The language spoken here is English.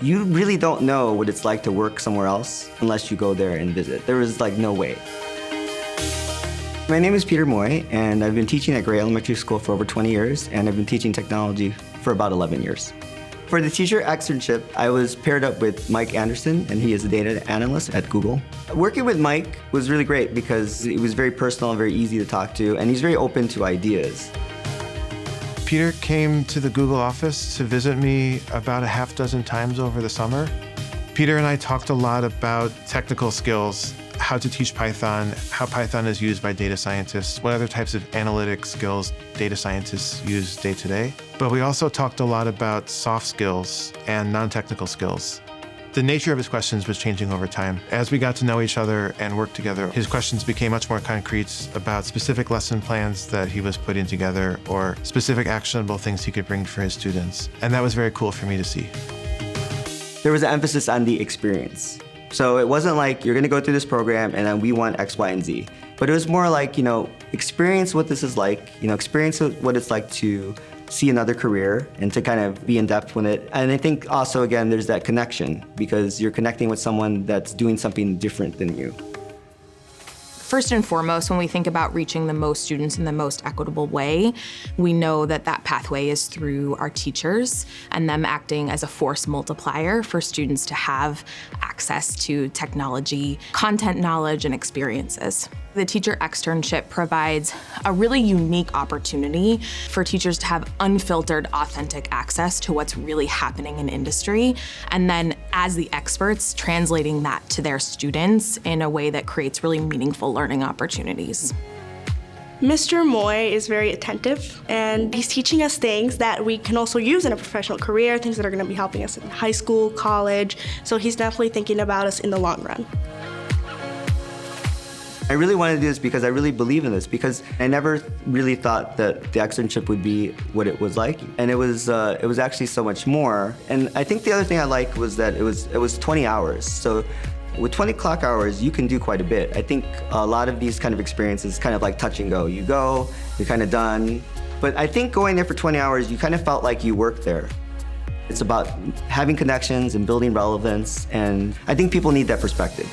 you really don't know what it's like to work somewhere else unless you go there and visit. There was like no way. My name is Peter Moy, and I've been teaching at Gray Elementary School for over 20 years, and I've been teaching technology for about 11 years. For the Teacher Externship, I was paired up with Mike Anderson, and he is a data analyst at Google. Working with Mike was really great because it was very personal and very easy to talk to, and he's very open to ideas. Peter came to the Google office to visit me about a half dozen times over the summer. Peter and I talked a lot about technical skills, how to teach Python, how Python is used by data scientists, what other types of analytic skills data scientists use day to day. But we also talked a lot about soft skills and non-technical skills. The nature of his questions was changing over time. As we got to know each other and work together, his questions became much more concrete about specific lesson plans that he was putting together or specific actionable things he could bring for his students. And that was very cool for me to see. There was an emphasis on the experience. So it wasn't like you're gonna go through this program and then we want X, Y, and Z. But it was more like, experience what this is like, experience what it's like to see another career and to kind of be in depth with it. And I think also, again, there's that connection because you're connecting with someone that's doing something different than you. First and foremost, when we think about reaching the most students in the most equitable way, we know that that pathway is through our teachers and them acting as a force multiplier for students to have access to technology, content knowledge, and experiences. The Teacher Externship provides a really unique opportunity for teachers to have unfiltered, authentic access to what's really happening in industry, and then as the experts, translating that to their students in a way that creates really meaningful learning opportunities. Mr. Moy is very attentive, and he's teaching us things that we can also use in a professional career, things that are going to be helping us in high school, college, so he's definitely thinking about us in the long run. I really wanted to do this because I really believe in this, because I never really thought that the externship would be what it was like. And it was actually so much more. And I think the other thing I liked was that it was 20 hours. So with 20 clock hours, you can do quite a bit. I think a lot of these kind of experiences kind of like touch and go. You go, you're kind of done. But I think going there for 20 hours, you kind of felt like you worked there. It's about having connections and building relevance, and I think people need that perspective.